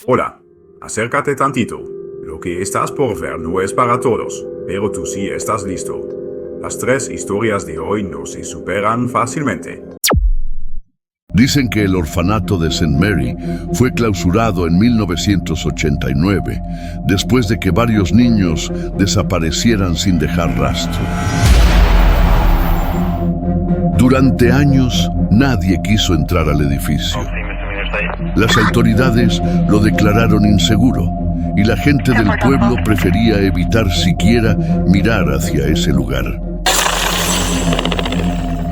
Hola, acércate tantito. Lo que estás por ver no es para todos, pero tú sí estás listo. Las 3 historias de hoy no se superan fácilmente. Dicen que el orfanato de St. Mary fue clausurado en 1989, después de que varios niños desaparecieran sin dejar rastro. Durante años, nadie quiso entrar al edificio. Las autoridades lo declararon inseguro y la gente del pueblo prefería evitar siquiera mirar hacia ese lugar.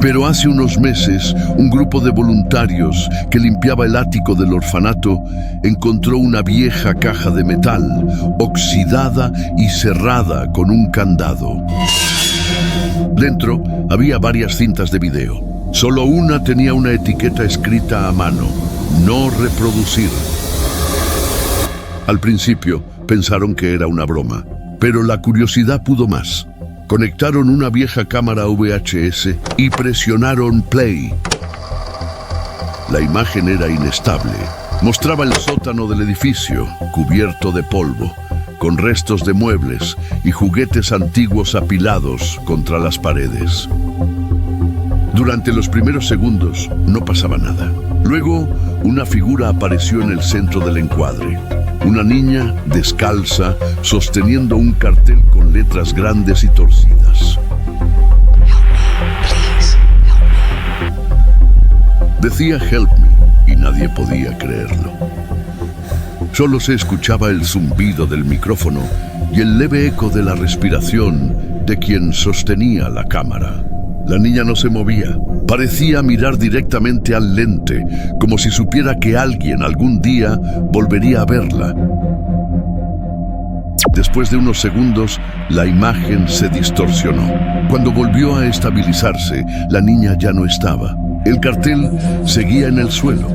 Pero hace unos meses, un grupo de voluntarios que limpiaba el ático del orfanato encontró una vieja caja de metal, oxidada y cerrada con un candado. Dentro había varias cintas de video. Solo una tenía una etiqueta escrita a mano: no reproducir. Al principio pensaron que era una broma, pero la curiosidad pudo más. Conectaron una vieja cámara VHS y presionaron play. La imagen era inestable. Mostraba el sótano del edificio, cubierto de polvo, con restos de muebles y juguetes antiguos apilados contra las paredes. Durante los primeros segundos no pasaba nada. Luego, una figura apareció en el centro del encuadre. Una niña descalza, sosteniendo un cartel con letras grandes y torcidas. Decía "Help me" y nadie podía creerlo. Solo se escuchaba el zumbido del micrófono y el leve eco de la respiración de quien sostenía la cámara. La niña no se movía. Parecía mirar directamente al lente, como si supiera que alguien algún día volvería a verla. Después de unos segundos, la imagen se distorsionó. Cuando volvió a estabilizarse, la niña ya no estaba. El cartel seguía en el suelo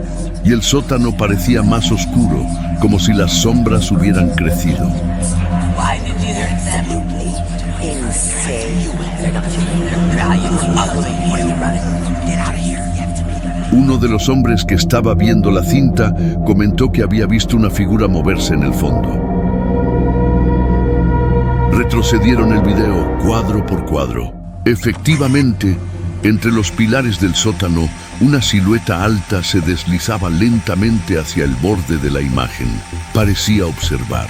y el sótano parecía más oscuro, como si las sombras hubieran crecido. Uno de los hombres que estaba viendo la cinta comentó que había visto una figura moverse en el fondo. Retrocedieron el video cuadro por cuadro. Efectivamente, entre los pilares del sótano, una silueta alta se deslizaba lentamente hacia el borde de la imagen. Parecía observar.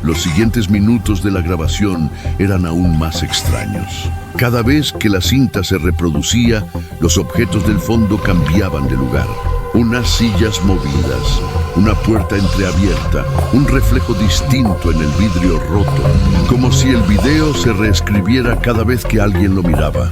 Los siguientes minutos de la grabación eran aún más extraños. Cada vez que la cinta se reproducía, los objetos del fondo cambiaban de lugar. Unas sillas movidas, una puerta entreabierta, un reflejo distinto en el vidrio roto, como si el video se reescribiera cada vez que alguien lo miraba.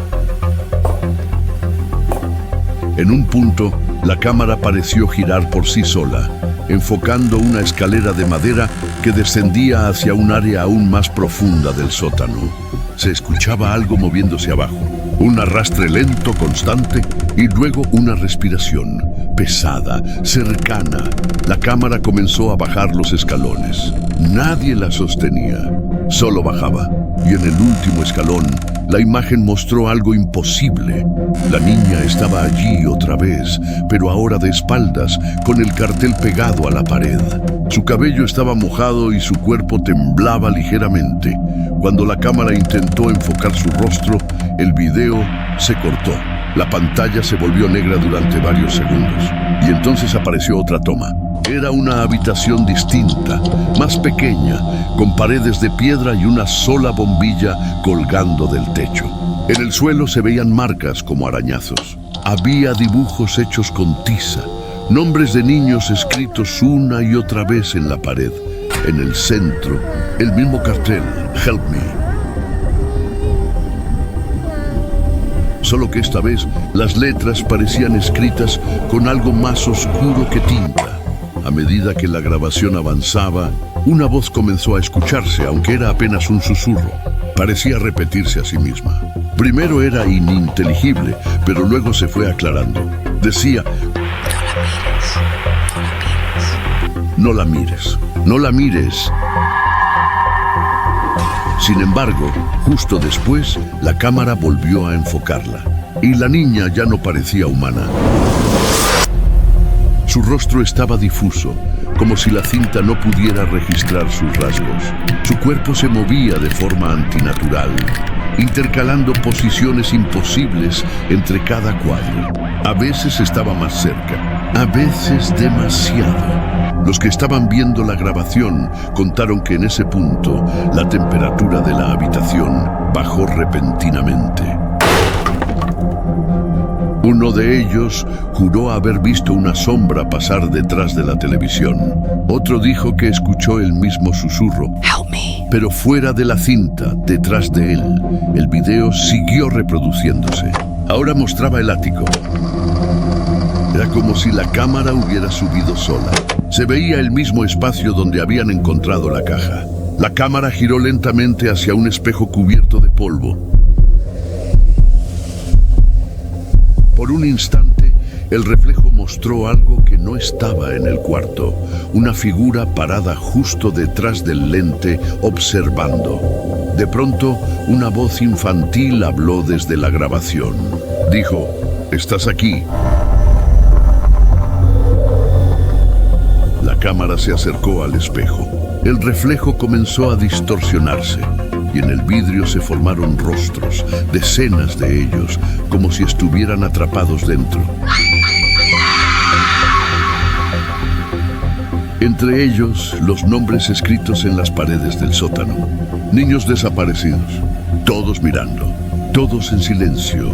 En un punto, la cámara pareció girar por sí sola, enfocando una escalera de madera que descendía hacia un área aún más profunda del sótano. Se escuchaba algo moviéndose abajo, un arrastre lento, constante, y luego una respiración, pesada, cercana. La cámara comenzó a bajar los escalones. Nadie la sostenía, solo bajaba. Y en el último escalón, la imagen mostró algo imposible. La niña estaba allí otra vez, pero ahora de espaldas, con el cartel pegado a la pared. Su cabello estaba mojado y su cuerpo temblaba ligeramente. Cuando la cámara intentó enfocar su rostro, el video se cortó. La pantalla se volvió negra durante varios segundos. Y entonces apareció otra toma. Era una habitación distinta, más pequeña, con paredes de piedra y una sola bombilla colgando del techo. En el suelo se veían marcas como arañazos. Había dibujos hechos con tiza, nombres de niños escritos una y otra vez en la pared. En el centro, el mismo cartel, "Help me". Solo que esta vez las letras parecían escritas con algo más oscuro que tinta. A medida que la grabación avanzaba, una voz comenzó a escucharse, aunque era apenas un susurro. Parecía repetirse a sí misma. Primero era ininteligible, pero luego se fue aclarando. Decía: "No la mires, no la mires". Sin embargo, justo después, la cámara volvió a enfocarla, y la niña ya no parecía humana. Su rostro estaba difuso, como si la cinta no pudiera registrar sus rasgos. Su cuerpo se movía de forma antinatural, intercalando posiciones imposibles entre cada cuadro. A veces estaba más cerca, a veces demasiado. Los que estaban viendo la grabación contaron que en ese punto la temperatura de la habitación bajó repentinamente. Uno de ellos juró haber visto una sombra pasar detrás de la televisión. Otro dijo que escuchó el mismo susurro. Help me. Pero fuera de la cinta, detrás de él, el video siguió reproduciéndose. Ahora mostraba el ático. Era como si la cámara hubiera subido sola. Se veía el mismo espacio donde habían encontrado la caja. La cámara giró lentamente hacia un espejo cubierto de polvo. Por un instante, el reflejo mostró algo que no estaba en el cuarto. Una figura parada justo detrás del lente, observando. De pronto, una voz infantil habló desde la grabación. Dijo, «¿Estás aquí?» La cámara se acercó al espejo. El reflejo comenzó a distorsionarse y en el vidrio se formaron rostros, decenas de ellos, como si estuvieran atrapados dentro. Entre ellos, los nombres escritos en las paredes del sótano. Niños desaparecidos, todos mirando, todos en silencio.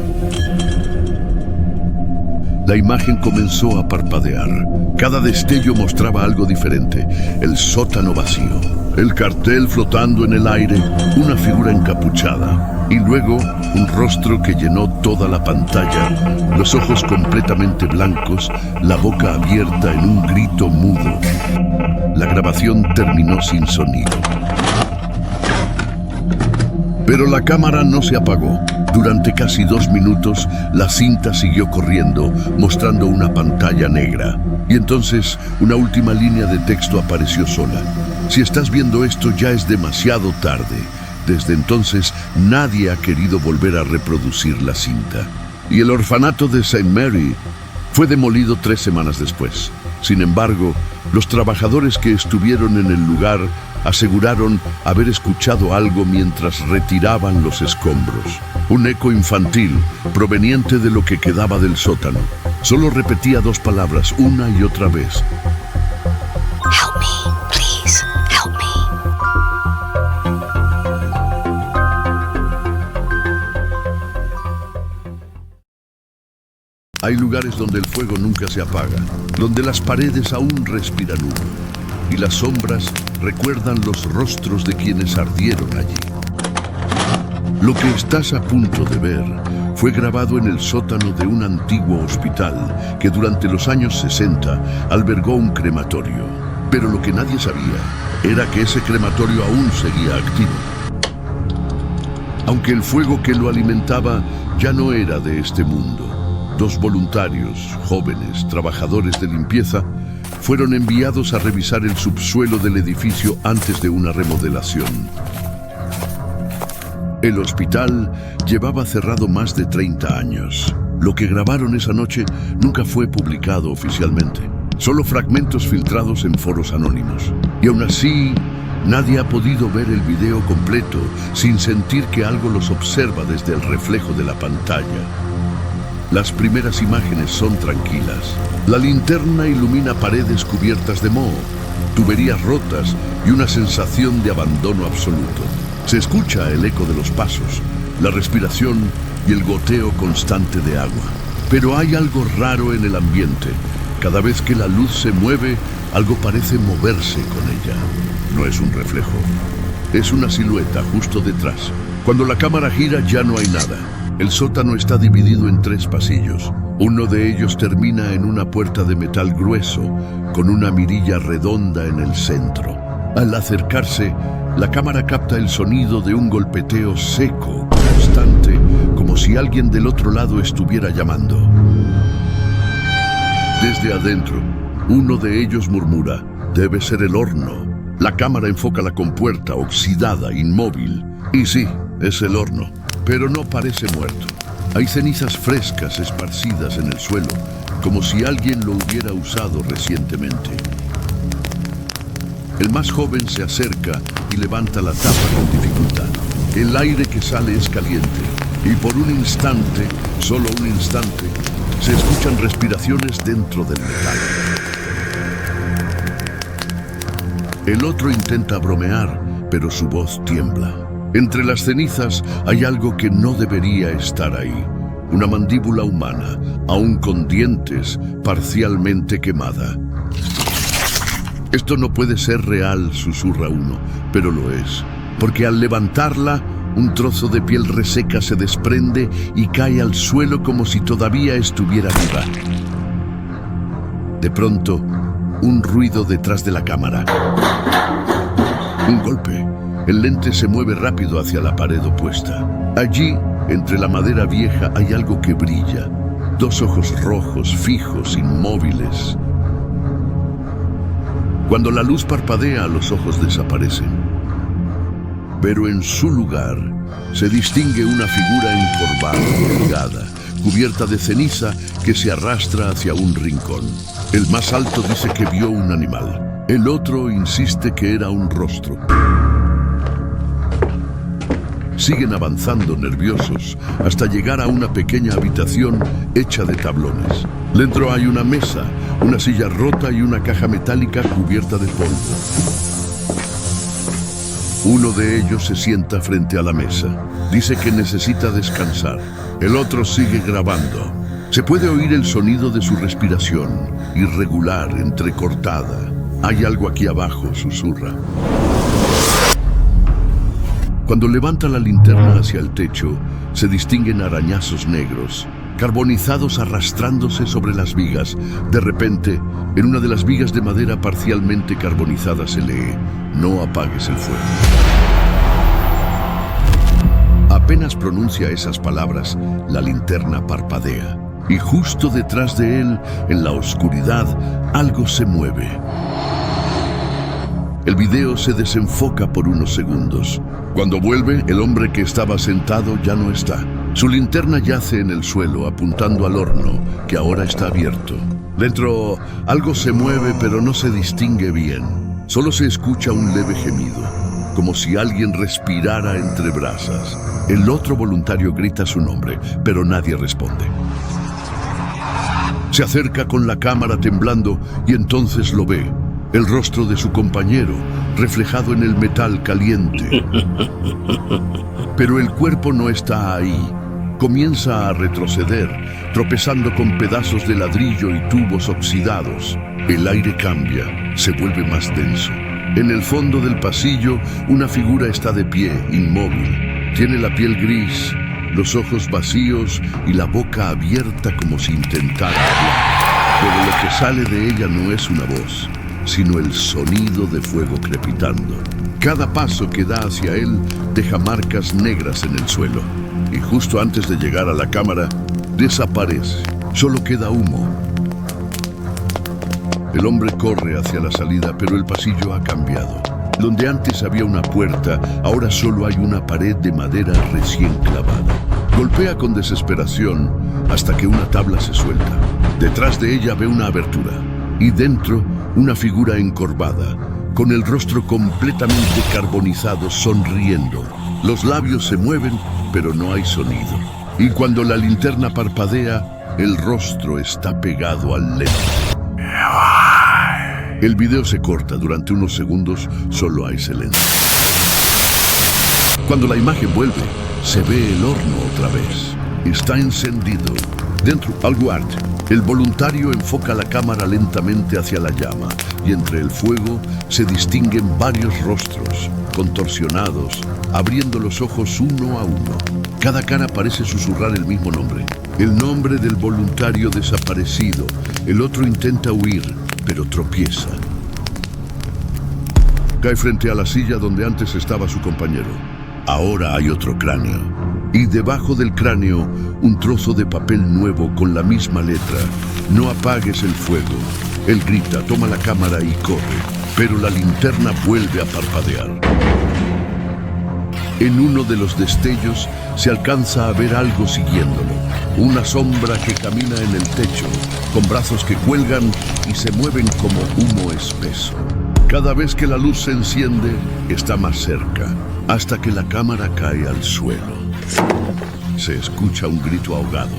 La imagen comenzó a parpadear. Cada destello mostraba algo diferente. El sótano vacío, el cartel flotando en el aire, una figura encapuchada y luego un rostro que llenó toda la pantalla, los ojos completamente blancos, la boca abierta en un grito mudo. La grabación terminó sin sonido. Pero la cámara no se apagó. Durante casi 2 minutos, la cinta siguió corriendo, mostrando una pantalla negra. Y entonces, una última línea de texto apareció sola. Si estás viendo esto, ya es demasiado tarde. Desde entonces, nadie ha querido volver a reproducir la cinta. Y el orfanato de St. Mary fue demolido 3 semanas después. Sin embargo, los trabajadores que estuvieron en el lugar aseguraron haber escuchado algo mientras retiraban los escombros. Un eco infantil proveniente de lo que quedaba del sótano. Solo repetía 2 palabras una y otra vez. Help me, please, help me. Hay lugares donde el fuego nunca se apaga, donde las paredes aún respiran humo, y las sombras recuerdan los rostros de quienes ardieron allí. Lo que estás a punto de ver fue grabado en el sótano de un antiguo hospital que durante los años 60 albergó un crematorio. Pero lo que nadie sabía era que ese crematorio aún seguía activo. Aunque el fuego que lo alimentaba ya no era de este mundo. 2 voluntarios, jóvenes, trabajadores de limpieza, fueron enviados a revisar el subsuelo del edificio antes de una remodelación. El hospital llevaba cerrado más de 30 años. Lo que grabaron esa noche nunca fue publicado oficialmente. Solo fragmentos filtrados en foros anónimos. Y aún así, nadie ha podido ver el video completo sin sentir que algo los observa desde el reflejo de la pantalla. Las primeras imágenes son tranquilas. La linterna ilumina paredes cubiertas de moho, tuberías rotas y una sensación de abandono absoluto. Se escucha el eco de los pasos, la respiración y el goteo constante de agua. Pero hay algo raro en el ambiente. Cada vez que la luz se mueve, algo parece moverse con ella. No es un reflejo, es una silueta justo detrás. Cuando la cámara gira ya no hay nada. El sótano está dividido en 3 pasillos. Uno de ellos termina en una puerta de metal grueso, con una mirilla redonda en el centro. Al acercarse, la cámara capta el sonido de un golpeteo seco, constante, como si alguien del otro lado estuviera llamando. Desde adentro, uno de ellos murmura, «Debe ser el horno». La cámara enfoca la compuerta, oxidada, inmóvil. Y sí, es el horno, pero no parece muerto. Hay cenizas frescas esparcidas en el suelo, como si alguien lo hubiera usado recientemente. El más joven se acerca y levanta la tapa con dificultad. El aire que sale es caliente y por un instante, solo un instante, se escuchan respiraciones dentro del metal. El otro intenta bromear, pero su voz tiembla. Entre las cenizas hay algo que no debería estar ahí. Una mandíbula humana, aún con dientes, parcialmente quemada. Esto no puede ser real, susurra uno, pero lo es. Porque al levantarla, un trozo de piel reseca se desprende y cae al suelo como si todavía estuviera viva. De pronto, un ruido detrás de la cámara. Un golpe. El lente se mueve rápido hacia la pared opuesta. Allí, entre la madera vieja, hay algo que brilla. Dos ojos rojos, fijos, inmóviles. Cuando la luz parpadea, los ojos desaparecen. Pero en su lugar se distingue una figura encorvada, delgada, cubierta de ceniza que se arrastra hacia un rincón. El más alto dice que vio un animal. El otro insiste que era un rostro. Siguen avanzando nerviosos hasta llegar a una pequeña habitación hecha de tablones. Dentro hay una mesa, una silla rota y una caja metálica cubierta de polvo. Uno de ellos se sienta frente a la mesa. Dice que necesita descansar. El otro sigue grabando. Se puede oír el sonido de su respiración, irregular, entrecortada. Hay algo aquí abajo, susurra. Cuando levanta la linterna hacia el techo, se distinguen arañazos negros, carbonizados arrastrándose sobre las vigas. De repente, en una de las vigas de madera parcialmente carbonizada se lee: "No apagues el fuego". Apenas pronuncia esas palabras, la linterna parpadea. Y justo detrás de él, en la oscuridad, algo se mueve. El video se desenfoca por unos segundos. Cuando vuelve, el hombre que estaba sentado ya no está. Su linterna yace en el suelo, apuntando al horno, que ahora está abierto. Dentro, algo se mueve, pero no se distingue bien. Solo se escucha un leve gemido, como si alguien respirara entre brasas. El otro voluntario grita su nombre, pero nadie responde. Se acerca con la cámara temblando y entonces lo ve. El rostro de su compañero, reflejado en el metal caliente. Pero el cuerpo no está ahí. Comienza a retroceder, tropezando con pedazos de ladrillo y tubos oxidados. El aire cambia, se vuelve más denso. En el fondo del pasillo, una figura está de pie, inmóvil. Tiene la piel gris, los ojos vacíos y la boca abierta como si intentara hablar. Pero lo que sale de ella no es una voz, sino el sonido de fuego crepitando. Cada paso que da hacia él deja marcas negras en el suelo. Y justo antes de llegar a la cámara, desaparece. Solo queda humo. El hombre corre hacia la salida, pero el pasillo ha cambiado. Donde antes había una puerta, ahora solo hay una pared de madera recién clavada. Golpea con desesperación hasta que una tabla se suelta. Detrás de ella ve una abertura. Y dentro, una figura encorvada, con el rostro completamente carbonizado, sonriendo. Los labios se mueven, pero no hay sonido. Y cuando la linterna parpadea, el rostro está pegado al lente. El video se corta. Durante unos segundos solo hay silencio. Cuando la imagen vuelve, se ve el horno otra vez. Está encendido. Dentro, Alguard, el voluntario, enfoca la cámara lentamente hacia la llama, y entre el fuego se distinguen varios rostros, contorsionados, abriendo los ojos uno a uno. Cada cara parece susurrar el mismo nombre. El nombre del voluntario desaparecido. El otro intenta huir, pero tropieza. Cae frente a la silla donde antes estaba su compañero. Ahora hay otro cráneo. Y debajo del cráneo, un trozo de papel nuevo con la misma letra. No apagues el fuego. Él grita, toma la cámara y corre. Pero la linterna vuelve a parpadear. En uno de los destellos se alcanza a ver algo siguiéndolo. Una sombra que camina en el techo, con brazos que cuelgan y se mueven como humo espeso. Cada vez que la luz se enciende, está más cerca, hasta que la cámara cae al suelo. Se escucha un grito ahogado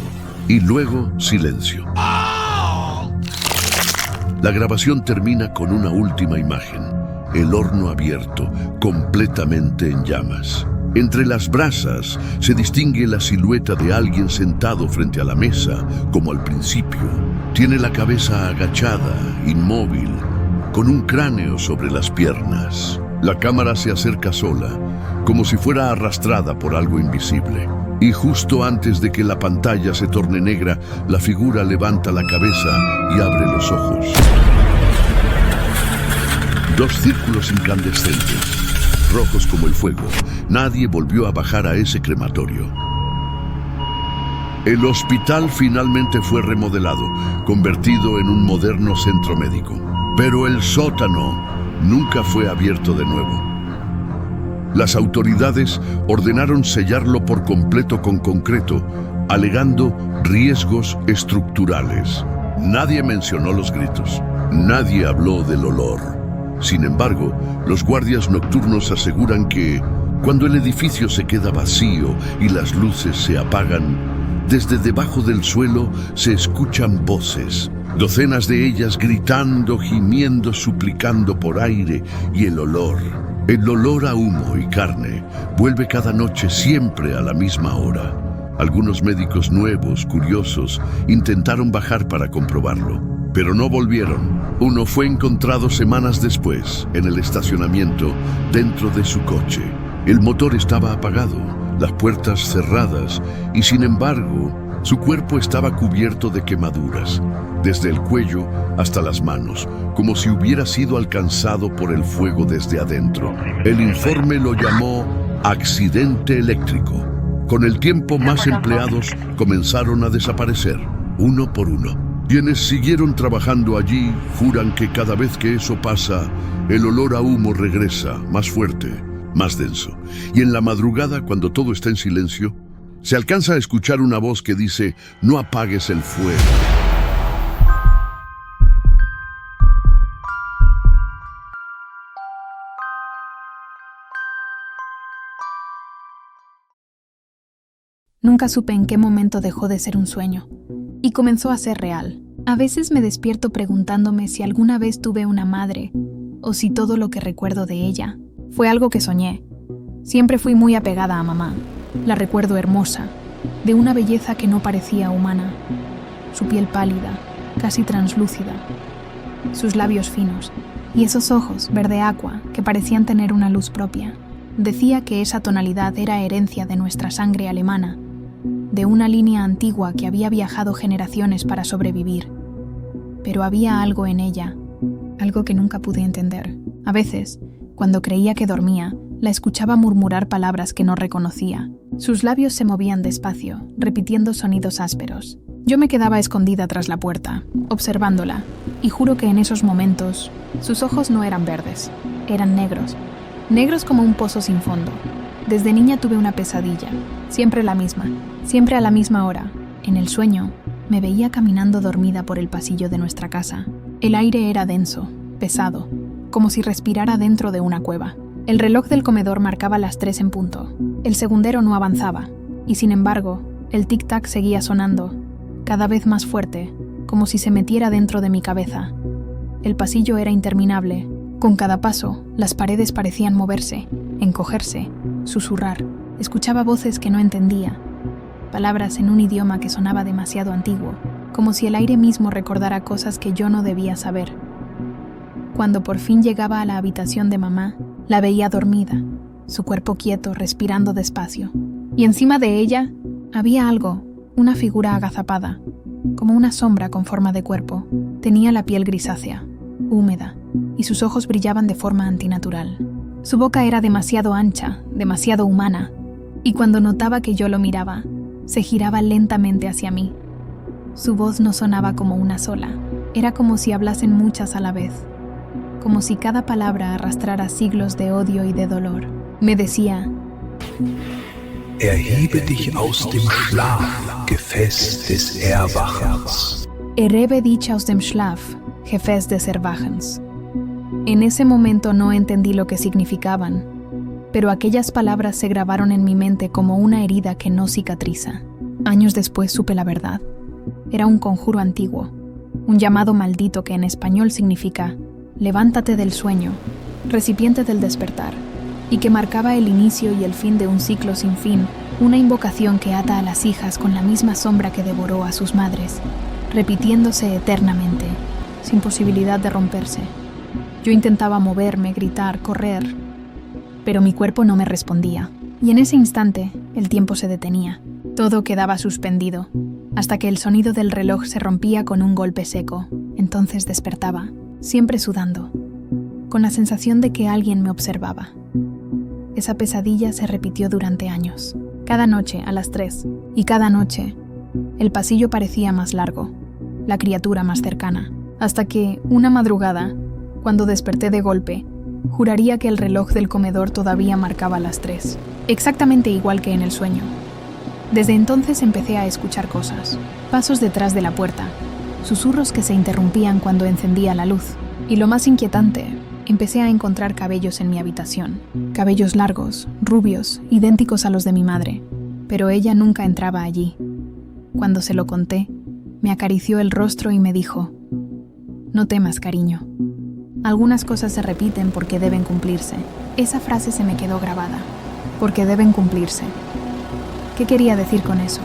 y luego silencio. La grabación termina con una última imagen. El horno abierto, completamente en llamas. Entre las brasas se distingue la silueta de alguien sentado frente a la mesa, como al principio. Tiene la cabeza agachada, inmóvil, con un cráneo sobre las piernas. La cámara se acerca sola, como si fuera arrastrada por algo invisible. Y justo antes de que la pantalla se torne negra, la figura levanta la cabeza y abre los ojos. Dos círculos incandescentes, rojos como el fuego. Nadie volvió a bajar a ese crematorio. El hospital finalmente fue remodelado, convertido en un moderno centro médico. Pero el sótano nunca fue abierto de nuevo. Las autoridades ordenaron sellarlo por completo con concreto, alegando riesgos estructurales. Nadie mencionó los gritos. Nadie habló del olor. Sin embargo, los guardias nocturnos aseguran que, cuando el edificio se queda vacío y las luces se apagan, desde debajo del suelo se escuchan voces, docenas de ellas gritando, gimiendo, suplicando por aire, y el olor a humo y carne, vuelve cada noche siempre a la misma hora. Algunos médicos nuevos, curiosos, intentaron bajar para comprobarlo, pero no volvieron. Uno fue encontrado semanas después, en el estacionamiento, dentro de su coche. El motor estaba apagado, las puertas cerradas, y sin embargo, su cuerpo estaba cubierto de quemaduras, desde el cuello hasta las manos, como si hubiera sido alcanzado por el fuego desde adentro. El informe lo llamó accidente eléctrico. Con el tiempo, más empleados comenzaron a desaparecer, uno por uno. Quienes siguieron trabajando allí juran que cada vez que eso pasa, el olor a humo regresa, más fuerte, más denso. Y en la madrugada, cuando todo está en silencio, se alcanza a escuchar una voz que dice: "No apagues el fuego". Nunca supe en qué momento dejó de ser un sueño y comenzó a ser real. A veces me despierto preguntándome si alguna vez tuve una madre o si todo lo que recuerdo de ella fue algo que soñé. Siempre fui muy apegada a mamá. La recuerdo hermosa, de una belleza que no parecía humana. Su piel pálida, casi translúcida, sus labios finos y esos ojos verde aqua que parecían tener una luz propia. Decía que esa tonalidad era herencia de nuestra sangre alemana, de una línea antigua que había viajado generaciones para sobrevivir. Pero había algo en ella, algo que nunca pude entender. A veces, cuando creía que dormía, la escuchaba murmurar palabras que no reconocía. Sus labios se movían despacio, repitiendo sonidos ásperos. Yo me quedaba escondida tras la puerta, observándola, y juro que en esos momentos, sus ojos no eran verdes, eran negros. Negros como un pozo sin fondo. Desde niña tuve una pesadilla, siempre la misma, siempre a la misma hora. En el sueño, me veía caminando dormida por el pasillo de nuestra casa. El aire era denso, pesado, como si respirara dentro de una cueva. El reloj del comedor marcaba las 3 en punto. El segundero no avanzaba, y sin embargo, el tic-tac seguía sonando, cada vez más fuerte, como si se metiera dentro de mi cabeza. El pasillo era interminable. Con cada paso, las paredes parecían moverse, encogerse, susurrar. Escuchaba voces que no entendía, palabras en un idioma que sonaba demasiado antiguo, como si el aire mismo recordara cosas que yo no debía saber. Cuando por fin llegaba a la habitación de mamá, la veía dormida, su cuerpo quieto, respirando despacio. Y encima de ella había algo, una figura agazapada, como una sombra con forma de cuerpo. Tenía la piel grisácea, húmeda, y sus ojos brillaban de forma antinatural. Su boca era demasiado ancha, demasiado humana, y cuando notaba que yo lo miraba, se giraba lentamente hacia mí. Su voz no sonaba como una sola, era como si hablasen muchas a la vez, como si cada palabra arrastrara siglos de odio y de dolor. Me decía: Erhebe dich aus dem Schlaf, Gefäß des Erwachens. Erhebe dich aus dem Schlaf, Gefäß des Erwachens. En ese momento no entendí lo que significaban, pero aquellas palabras se grabaron en mi mente como una herida que no cicatriza. Años después supe la verdad. Era un conjuro antiguo, un llamado maldito que en español significa levántate del sueño, recipiente del despertar, y que marcaba el inicio y el fin de un ciclo sin fin, una invocación que ata a las hijas con la misma sombra que devoró a sus madres, repitiéndose eternamente, sin posibilidad de romperse. Yo intentaba moverme, gritar, correr, pero mi cuerpo no me respondía, y en ese instante el tiempo se detenía. Todo quedaba suspendido, hasta que el sonido del reloj se rompía con un golpe seco. Entonces despertaba, siempre sudando, con la sensación de que alguien me observaba. Esa pesadilla se repitió durante años, cada noche a las 3, y cada noche el pasillo parecía más largo, la criatura más cercana, hasta que, una madrugada, cuando desperté de golpe, juraría que el reloj del comedor todavía marcaba las 3, exactamente igual que en el sueño. Desde entonces empecé a escuchar cosas, pasos detrás de la puerta, susurros que se interrumpían cuando encendía la luz, y lo más inquietante, empecé a encontrar cabellos en mi habitación, cabellos largos, rubios, idénticos a los de mi madre, pero ella nunca entraba allí. Cuando se lo conté, me acarició el rostro y me dijo: «No temas, cariño. Algunas cosas se repiten porque deben cumplirse». Esa frase se me quedó grabada, porque deben cumplirse. ¿Qué quería decir con eso?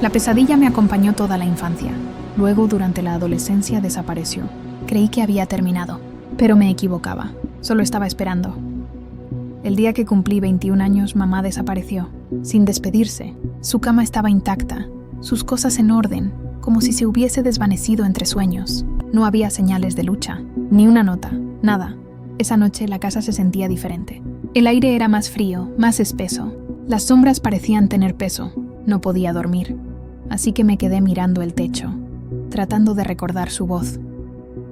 La pesadilla me acompañó toda la infancia. Luego, durante la adolescencia, desapareció. Creí que había terminado, pero me equivocaba. Solo estaba esperando. El día que cumplí 21 años, mamá desapareció, sin despedirse. Su cama estaba intacta, sus cosas en orden, como si se hubiese desvanecido entre sueños. No había señales de lucha, ni una nota, nada. Esa noche la casa se sentía diferente. El aire era más frío, más espeso. Las sombras parecían tener peso. No podía dormir, así que me quedé mirando el techo, tratando de recordar su voz.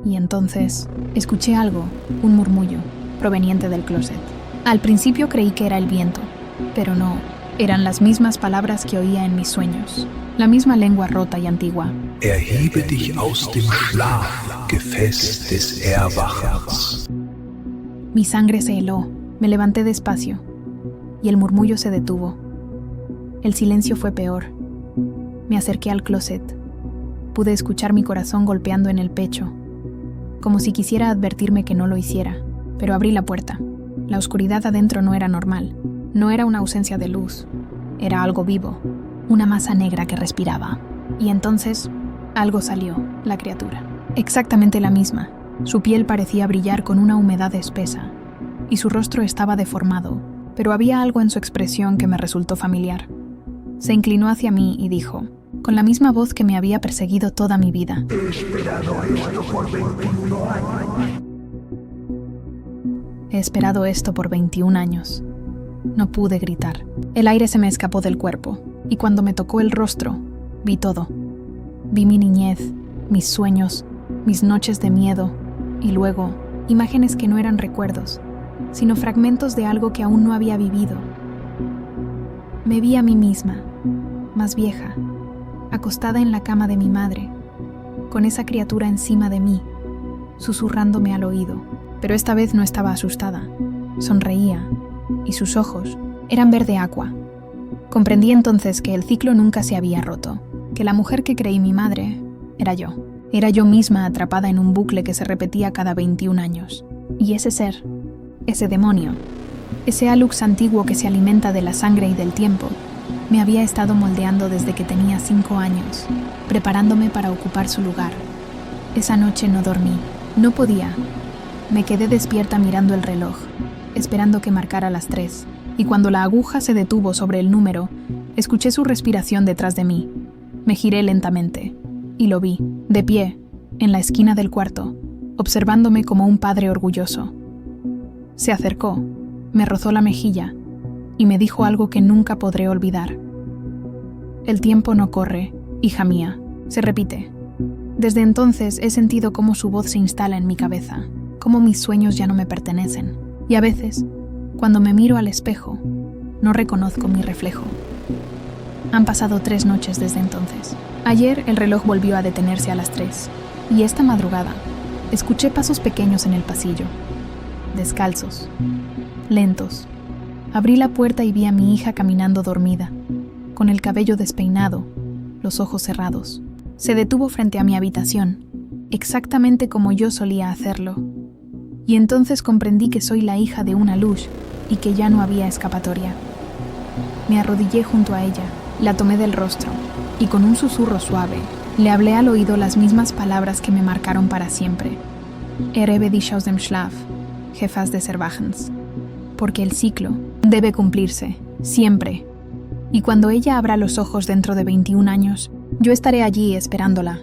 Y entonces escuché algo, un murmullo, proveniente del closet. Al principio creí que era el viento, pero no, eran las mismas palabras que oía en mis sueños, la misma lengua rota y antigua. Erhebe dich aus dem Schlaf, Gefäß des Erwachens. Mi sangre se heló, me levanté despacio, y el murmullo se detuvo. El silencio fue peor. Me acerqué al closet. Pude escuchar mi corazón golpeando en el pecho, como si quisiera advertirme que no lo hiciera, pero abrí la puerta. La oscuridad adentro no era normal, no era una ausencia de luz, era algo vivo, una masa negra que respiraba. Y entonces, algo salió, la criatura. Exactamente la misma. Su piel parecía brillar con una humedad espesa, y su rostro estaba deformado, pero había algo en su expresión que me resultó familiar. Se inclinó hacia mí y dijo, con la misma voz que me había perseguido toda mi vida: «He esperado esto por 21 años». He esperado esto por 21 años. No pude gritar. El aire se me escapó del cuerpo, y cuando me tocó el rostro, vi todo. Vi mi niñez, mis sueños, mis noches de miedo, y luego, imágenes que no eran recuerdos, sino fragmentos de algo que aún no había vivido. Me vi a mí misma, más vieja, acostada en la cama de mi madre, con esa criatura encima de mí, susurrándome al oído. Pero esta vez no estaba asustada. Sonreía, y sus ojos eran verde agua. Comprendí entonces que el ciclo nunca se había roto, que la mujer que creí mi madre era yo. Era yo misma atrapada en un bucle que se repetía cada 21 años. Y ese ser, ese demonio, ese Alux antiguo que se alimenta de la sangre y del tiempo, me había estado moldeando desde que tenía 5 años, preparándome para ocupar su lugar. Esa noche no dormí, no podía. Me quedé despierta mirando el reloj, esperando que marcara las 3, y cuando la aguja se detuvo sobre el número, escuché su respiración detrás de mí. Me giré lentamente, y lo vi, de pie, en la esquina del cuarto, observándome como un padre orgulloso. Se acercó, me rozó la mejilla, y me dijo algo que nunca podré olvidar. El tiempo no corre, hija mía, se repite. Desde entonces he sentido cómo su voz se instala en mi cabeza, cómo mis sueños ya no me pertenecen. Y a veces, cuando me miro al espejo, No reconozco mi reflejo. Han pasado 3 noches desde entonces. Ayer el reloj volvió a detenerse a las 3, y esta madrugada escuché pasos pequeños en el pasillo, descalzos, lentos. Abrí la puerta y vi a mi hija caminando dormida, con el cabello despeinado, los ojos cerrados. Se detuvo frente a mi habitación, exactamente como yo solía hacerlo. Y entonces comprendí que soy la hija de una Lush y que ya no había escapatoria. Me arrodillé junto a ella, la tomé del rostro y con un susurro suave le hablé al oído las mismas palabras que me marcaron para siempre. Erebe dich aus dem Schlaf, Jefas des Erwachens. Porque el ciclo debe cumplirse, siempre. Y cuando ella abra los ojos dentro de 21 años, yo estaré allí esperándola,